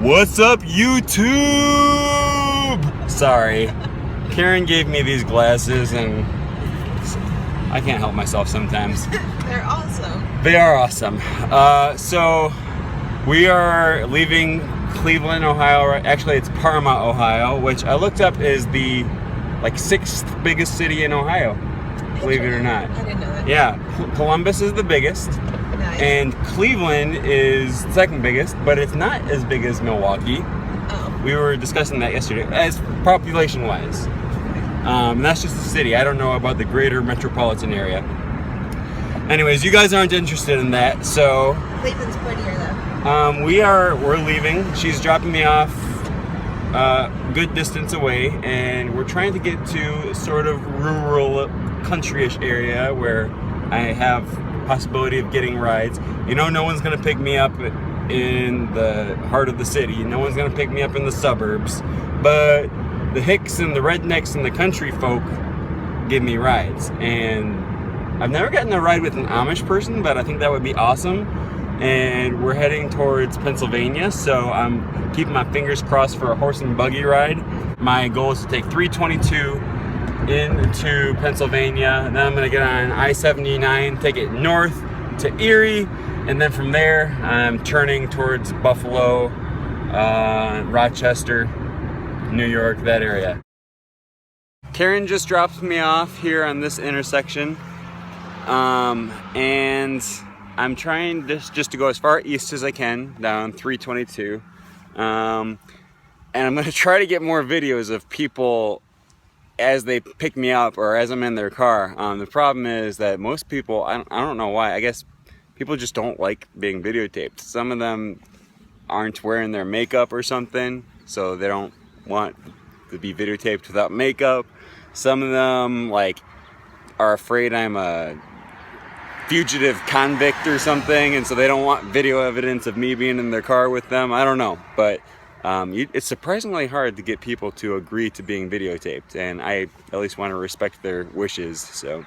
What's up, YouTube? Sorry, Karen gave me these glasses and I can't help myself sometimes. They're awesome. They are awesome. So we are leaving Cleveland, Ohio. Actually, it's Parma, Ohio, which I looked up is the sixth biggest city in Ohio. Believe it or not. I didn't know that. Yeah, Columbus is the biggest. Nice. And Cleveland is second biggest, but it's not as big as Milwaukee. Oh. We were discussing that yesterday, as population-wise. And that's just the city. I don't know about the greater metropolitan area. Anyways, you guys aren't interested in that, so... Cleveland's prettier, though. We're leaving. She's dropping me off a good distance away, and we're trying to get to sort of rural, country-ish area where I have possibility of getting rides. You know, no one's gonna pick me up in the heart of the city. No one's gonna pick me up in the suburbs. But the hicks and the rednecks and the country folk give me rides. And I've never gotten a ride with an Amish person, but I think that would be awesome. And we're heading towards Pennsylvania, so I'm keeping my fingers crossed for a horse and buggy ride. My goal is to take 322 into Pennsylvania, and then I'm going to get on I-79, take it north to Erie, and then from there I'm turning towards Buffalo, Rochester, New York, that area. Karen just dropped me off here on this intersection, and I'm trying just to go as far east as I can, down 322, and I'm going to try to get more videos of people as they pick me up or as I'm in their car. The problem is that most people, I don't know why, I guess people just don't like being videotaped. Some of them aren't wearing their makeup or something, so they don't want to be videotaped without makeup. Some of them are afraid I'm a fugitive convict or something, and so they don't want video evidence of me being in their car with them. I don't know, but it's surprisingly hard to get people to agree to being videotaped, and I at least want to respect their wishes, so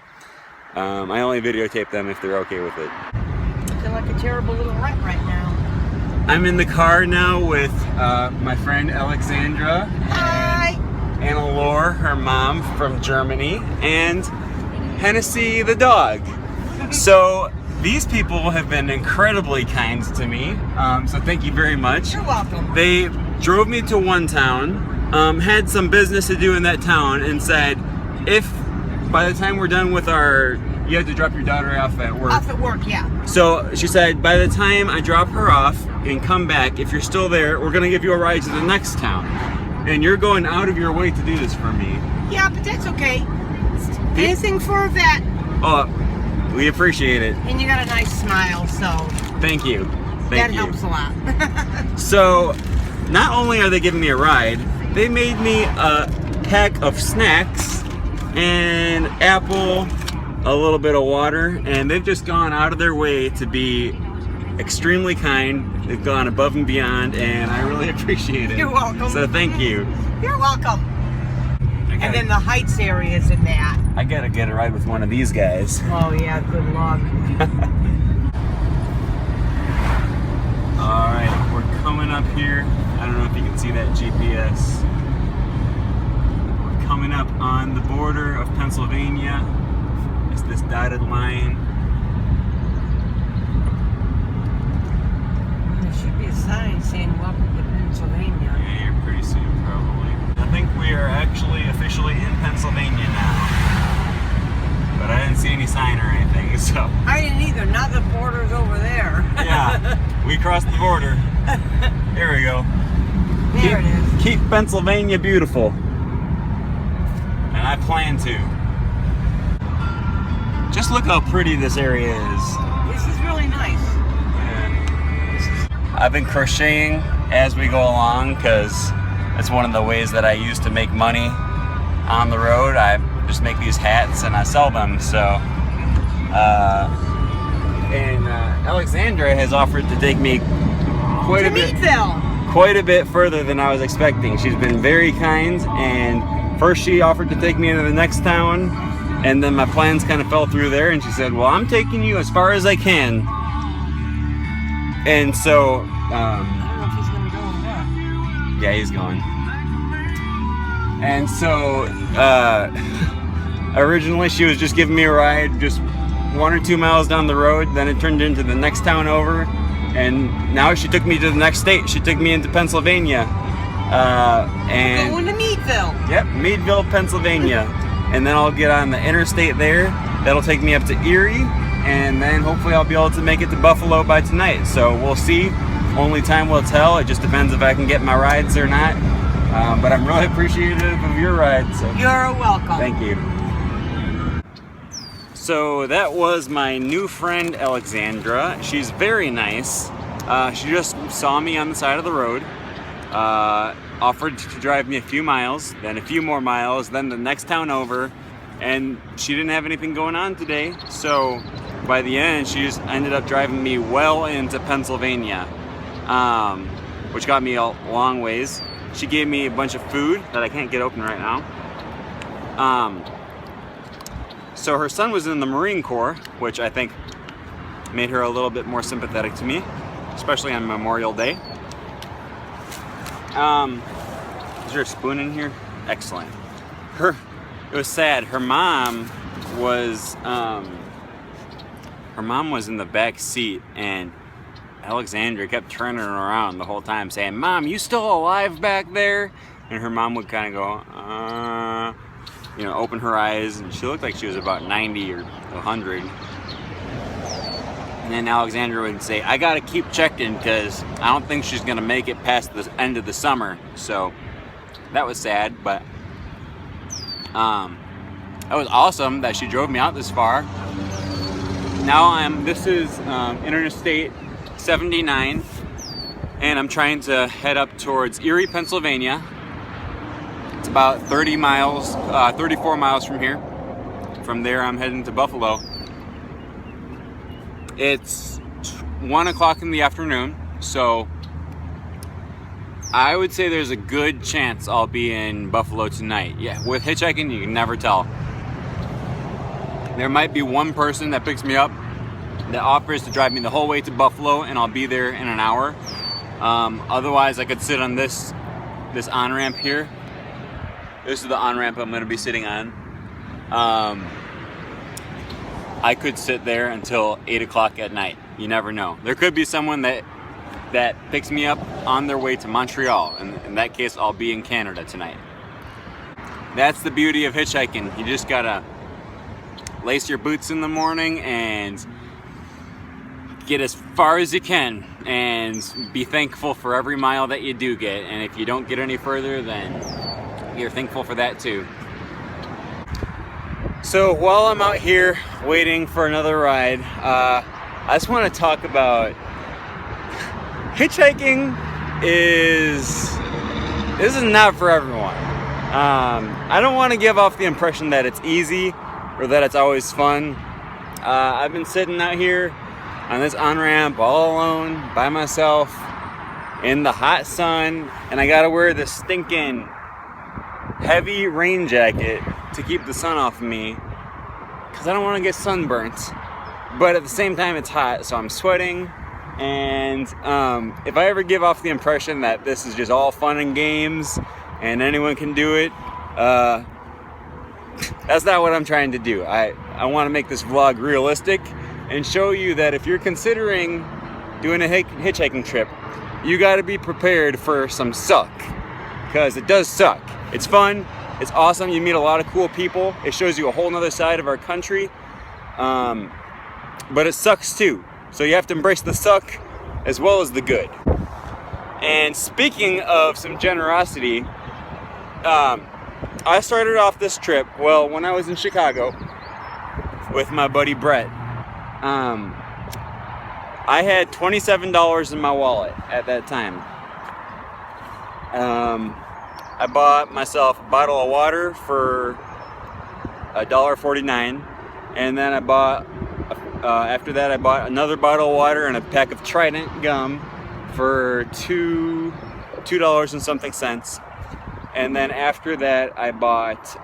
I only videotape them if they're okay with it. I feel like a terrible little rat right now. I'm in the car now with my friend Alexandra. Hi! And Anna Lore, her mom from Germany, and Hennessy the dog. So these people have been incredibly kind to me, so thank you very much. You're welcome. They drove me to one town, had some business to do in that town, and said, if by the time we're done with you have to drop your daughter off at work. Off at work, yeah. So she said, by the time I drop her off and come back, if you're still there, we're gonna give you a ride to the next town. And you're going out of your way to do this for me. Yeah, but that's okay. Anything for a vet. Oh, we appreciate it. And you got a nice smile, so thank you. That helps a lot. So, not only are they giving me a ride, they made me a pack of snacks and apple, a little bit of water, and they've just gone out of their way to be extremely kind. They've gone above and beyond, and I really appreciate it. You're welcome. So thank you. You're welcome. And then the Heights area is in that. I gotta get a ride with one of these guys. Oh yeah, good luck. Alright, we're coming up here. I don't know if you can see that GPS. We're coming up on the border of Pennsylvania. It's this dotted line. There should be a sign saying welcome to Pennsylvania. Yeah, you're pretty soon probably. I think we are actually officially in Pennsylvania now. But I didn't see any sign or anything, so. I didn't either. Now the border's over there. Yeah, we crossed the border. There we go. There it is. Keep Pennsylvania beautiful. And I plan to. Just look how pretty this area is. This is really nice. Yeah. I've been crocheting as we go along because it's one of the ways that I use to make money on the road. I just make these hats and I sell them. So, Alexandra has offered to take me quite a bit further than I was expecting. She's been very kind, and first she offered to take me into the next town, and then my plans kind of fell through there, and she said, well, I'm taking you as far as I can. And so, I don't know if he's gonna go or what. Yeah, he's going. And so, originally she was just giving me a ride just 1 or 2 miles down the road. Then it turned into the next town over. And now she took me to the next state. She took me into Pennsylvania. And going to Meadville. Yep, Meadville, Pennsylvania. And then I'll get on the interstate there. That'll take me up to Erie. And then hopefully I'll be able to make it to Buffalo by tonight. So we'll see. Only time will tell. It just depends if I can get my rides or not. But I'm really appreciative of your ride. So you're welcome. Thank you. So that was my new friend Alexandra. She's very nice. She just saw me on the side of the road, offered to drive me a few miles, then a few more miles, then the next town over, and she didn't have anything going on today. So by the end, she just ended up driving me well into Pennsylvania, which got me a long ways. She gave me a bunch of food that I can't get open right now. So her son was in the Marine Corps, which I think made her a little bit more sympathetic to me, especially on Memorial Day. Is there a spoon in here? Excellent. It was sad. Her mom was in the back seat, and Alexandra kept turning around the whole time saying, "Mom, you still alive back there?" And her mom would kind of go, open her eyes, and she looked like she was about 90 or 100. And then Alexandra would say, "I gotta keep checking because I don't think she's gonna make it past the end of the summer." So that was sad, but that was awesome that she drove me out this far. Now this is Interstate 79, and I'm trying to head up towards Erie, Pennsylvania. It's about 34 miles from here. From there, I'm heading to Buffalo. It's 1 o'clock in the afternoon, so I would say there's a good chance I'll be in Buffalo tonight. Yeah, with hitchhiking, you can never tell. There might be one person that picks me up that offers to drive me the whole way to Buffalo, and I'll be there in an hour. Otherwise, I could sit on this on-ramp here. This is the on-ramp I'm going to be sitting on. I could sit there until 8 o'clock at night. You never know. There could be someone that picks me up on their way to Montreal. And in that case, I'll be in Canada tonight. That's the beauty of hitchhiking. You just gotta lace your boots in the morning and get as far as you can and be thankful for every mile that you do get. And if you don't get any further, then you're thankful for that too. So while I'm out here waiting for another ride, I just want to talk about hitchhiking. This is not for everyone. I don't want to give off the impression that it's easy or that it's always fun. I've been sitting out here on this on-ramp all alone by myself in the hot sun, and I gotta wear this stinking heavy rain jacket to keep the sun off of me because I don't want to get sunburnt, but at the same time it's hot, so I'm sweating. And if I ever give off the impression that this is just all fun and games and anyone can do it, that's not what I'm trying to do. I want to make this vlog realistic and show you that if you're considering doing a hitchhiking trip, you got to be prepared for some suck, because it does suck. It's fun, it's awesome, you meet a lot of cool people, it shows you a whole nother side of our country, but it sucks too. So you have to embrace the suck as well as the good. And speaking of some generosity, I started off this trip, well, when I was in Chicago with my buddy Brett. I had $27 in my wallet at that time. I bought myself a bottle of water for $1.49, and then I bought after that I bought another bottle of water and a pack of Trident gum for $2 and something cents. And then after that I bought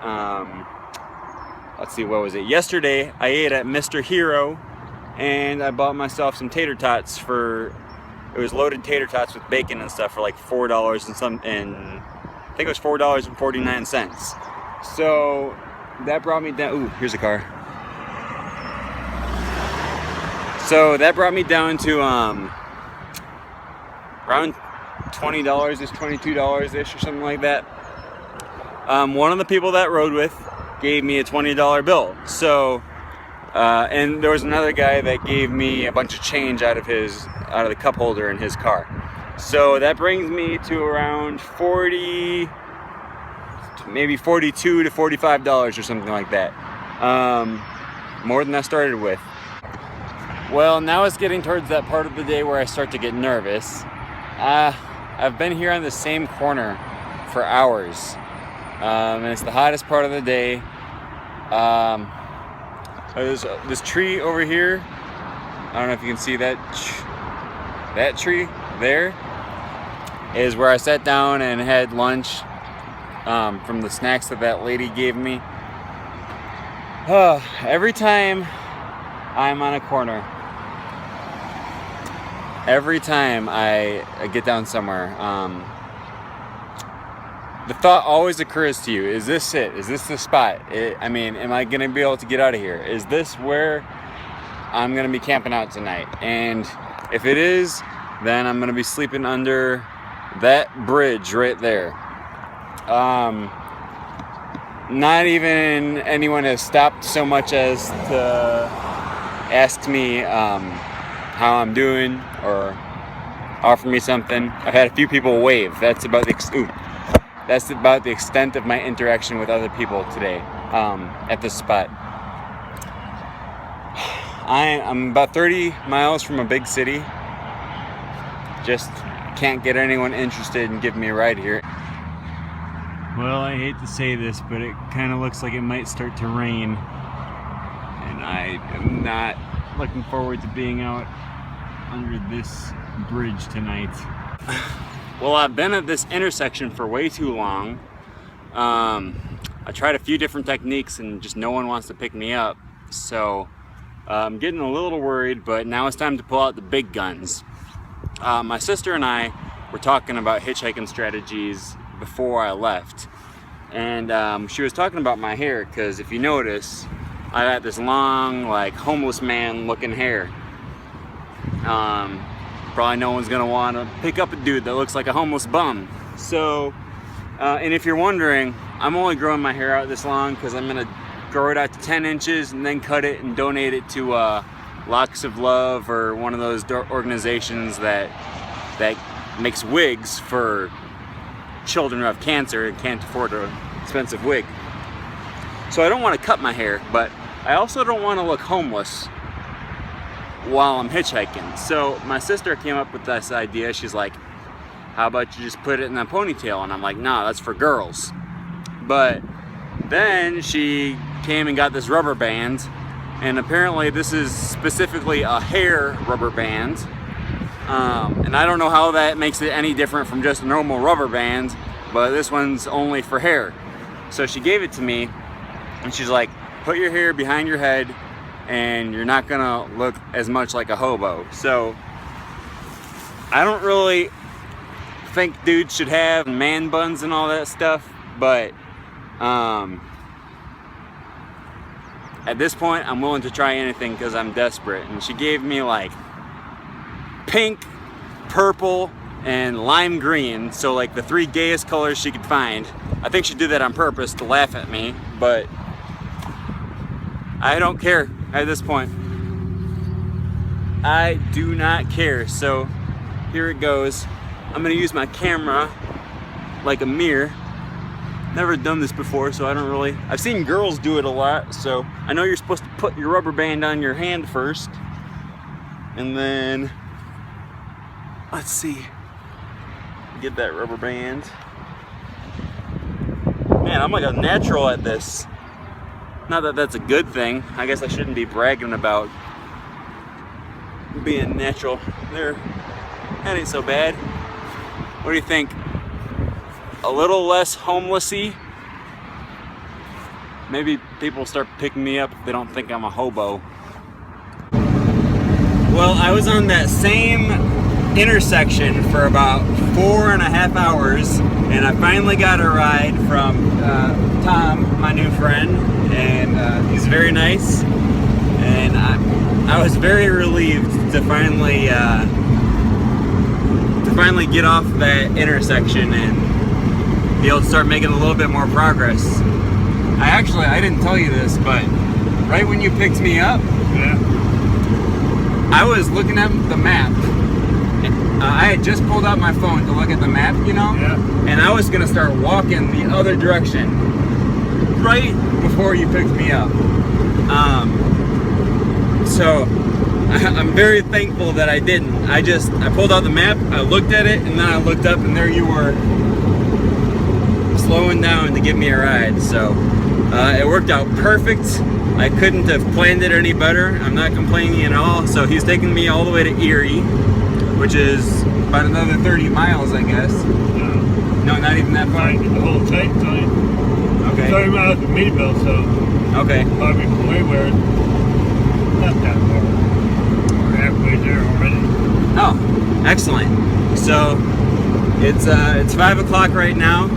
let's see, what was it? Yesterday I ate at Mr. Hero, and I bought myself some tater tots for It was loaded tater tots with bacon and stuff for like $4 and some, and I think it was $4.49. So that brought me down. Ooh, here's a car. So that brought me down to around $20-ish, $22-ish or something like that. One of the people that rode with gave me a $20 bill. So, and there was another guy that gave me a bunch of change out of the cup holder in his car. So that brings me to around 40, maybe $42 to $45 or something like that. More than I started with. Well, now it's getting towards that part of the day where I start to get nervous. I've been here on the same corner for hours, and it's the hottest part of the day. There's this tree over here. I don't know if you can see that. That tree there is where I sat down and had lunch from the snacks that lady gave me. Every time I'm on a corner, every time I get down somewhere, the thought always occurs to you, is this it? Is this the spot? I mean, am I gonna be able to get out of here? Is this where I'm gonna be camping out tonight? And if it is, then I'm gonna be sleeping under that bridge right there. Not even anyone has stopped so much as to ask me how I'm doing or offer me something. I've had a few people wave. That's about the extent of my interaction with other people today at this spot. I'm about 30 miles from a big city. Just can't get anyone interested in giving me a ride here. Well, I hate to say this, but it kind of looks like it might start to rain. And I am not looking forward to being out under this bridge tonight. Well, I've been at this intersection for way too long. I tried a few different techniques and just no one wants to pick me up. So I'm getting a little worried, but now it's time to pull out the big guns. My sister and I were talking about hitchhiking strategies before I left. And she was talking about my hair, because if you notice, I got this long, like, homeless man looking hair. Probably no one's gonna want to pick up a dude that looks like a homeless bum. So, and if you're wondering, I'm only growing my hair out this long because I'm gonna grow it out to 10 inches and then cut it and donate it to Locks of Love, or one of those organizations that makes wigs for children who have cancer and can't afford an expensive wig. So I don't want to cut my hair, but I also don't want to look homeless while I'm hitchhiking. So my sister came up with this idea. She's like, how about you just put it in a ponytail? And I'm like, nah, that's for girls. But then she came and got this rubber band, and apparently this is specifically a hair rubber band. And I don't know how that makes it any different from just a normal rubber band, but this one's only for hair. So she gave it to me, and she's like, put your hair behind your head and you're not gonna look as much like a hobo. So I don't really think dudes should have man buns and all that stuff, but at this point I'm willing to try anything because I'm desperate. And she gave me like pink, purple, and lime green, so like the three gayest colors she could find. I think she did that on purpose to laugh at me, but I don't care at this point. I do not care. So here it goes. I'm gonna use my camera like a mirror. Never done this before, so I don't really, I've seen girls do it a lot, so I know you're supposed to put your rubber band on your hand first, and then let's see, get that rubber band. Man, I'm like a natural at this. Not that that's a good thing. I guess I shouldn't be bragging about being natural. There, that ain't so bad. What do you think? A little less homelessy? Maybe people start picking me up if they don't think I'm a hobo. Well, I was on that same intersection for about 4.5 hours, and I finally got a ride from Tom, my new friend, and he's very nice, and I was very relieved to finally get off that intersection and be able to start making a little bit more progress. I didn't tell you this, but right when you picked me up, Yeah. I was looking at the map. I had just pulled out my phone to look at the map, you know? Yeah. And I was gonna start walking the other direction right before you picked me up. So I'm very thankful that I didn't. I pulled out the map, I looked at it, and then I looked up and there you were slowing down to give me a ride. So it worked out perfect. I couldn't have planned it any better. I'm not complaining at all. So he's taking me all the way to Erie, which is about another 30 miles, I guess. No, not even that far. The whole tight time. Okay. 30 miles from Meadville, so Okay. probably from Wayward. Not that far. We're halfway there already. Oh, excellent. So it's 5 o'clock right now.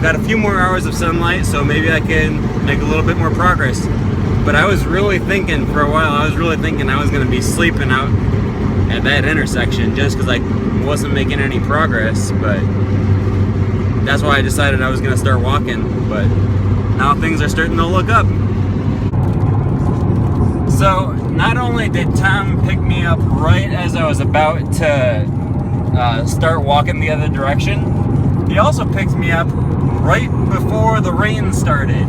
Got a few more hours of sunlight, so maybe I can make a little bit more progress. But I was really thinking for a while, I was going to be sleeping out at that intersection just because I wasn't making any progress. But that's why I decided I was going to start walking. But now things are starting to look up. So not only did Tom pick me up right as I was about to start walking the other direction, he also picked me up right before the rain started.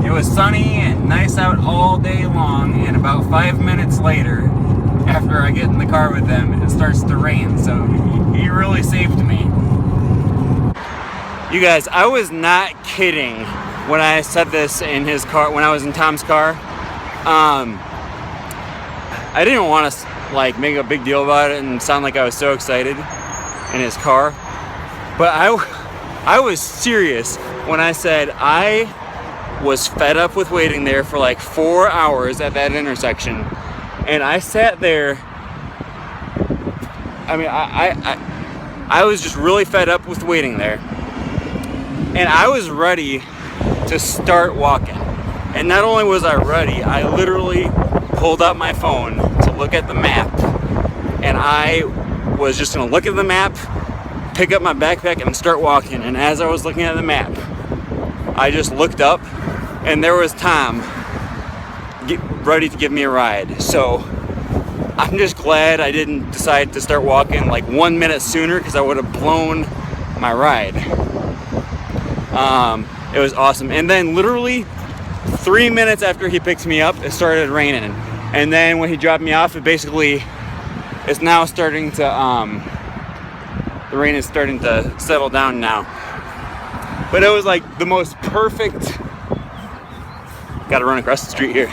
It was sunny and nice out all day long, and about 5 minutes later, after I get in the car with him, it starts to rain. So he really saved me. You guys, I was not kidding when I said this in his car, when I was in Tom's car. I didn't want to like make a big deal about it and sound like I was so excited in his car, but I was serious when I said I was fed up with waiting there for like 4 hours at that intersection, and I sat there. I mean, I was just really fed up with waiting there, and I was ready to start walking. And not only was I ready, I literally pulled out my phone to look at the map, and I was just gonna look at the map, pick up my backpack, and start walking. And as I was looking at the map, I just looked up, and there was Tom ready to give me a ride. So I'm just glad I didn't decide to start walking like 1 minute sooner, because I would have blown my ride. It was awesome. And then literally 3 minutes after he picked me up, it started raining. And then when he dropped me off, it's now starting to, the rain is starting to settle down now. But it was like the most perfect, gotta run across the street here.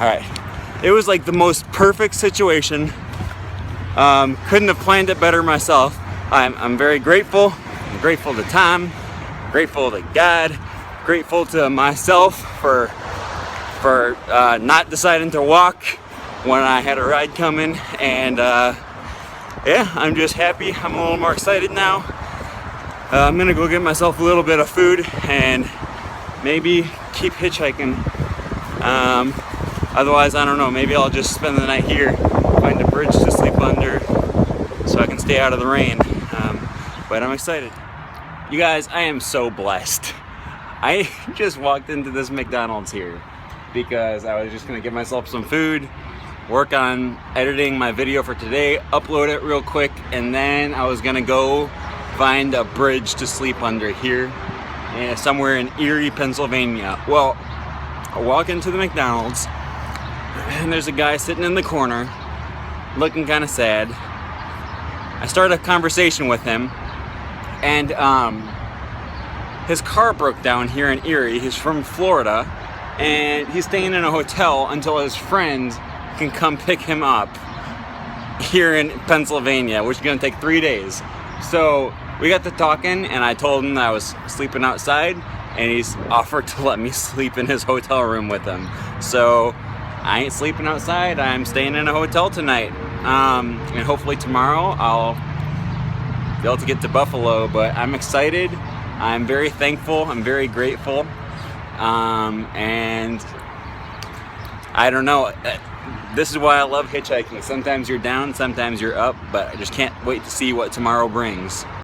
All right, it was like the most perfect situation. Couldn't have planned it better myself. I'm very grateful. I'm grateful to Tom, grateful to God, grateful to myself for not deciding to walk when I had a ride coming, and yeah, I'm just happy. I'm a little more excited now. I'm gonna go get myself a little bit of food and maybe keep hitchhiking. Otherwise, I don't know, maybe I'll just spend the night here, find a bridge to sleep under so I can stay out of the rain. But I'm excited. You guys, I am so blessed. I just walked into this McDonald's here because I was just gonna get myself some food, work on editing my video for today, upload it real quick, and then I was gonna go find a bridge to sleep under here somewhere in Erie, Pennsylvania. Well, I walk into the McDonald's and there's a guy sitting in the corner looking kind of sad. I start a conversation with him, and his car broke down here in Erie. He's from Florida, and he's staying in a hotel until his friend can come pick him up here in Pennsylvania, which is gonna take 3 days. So we got to talking, and I told him that I was sleeping outside, and he's offered to let me sleep in his hotel room with him. So I ain't sleeping outside. I'm staying in a hotel tonight. And hopefully tomorrow I'll be able to get to Buffalo, but I'm excited. I'm very thankful. I'm very grateful. And I don't know. This is why I love hitchhiking. Sometimes you're down, sometimes you're up, but I just can't wait to see what tomorrow brings.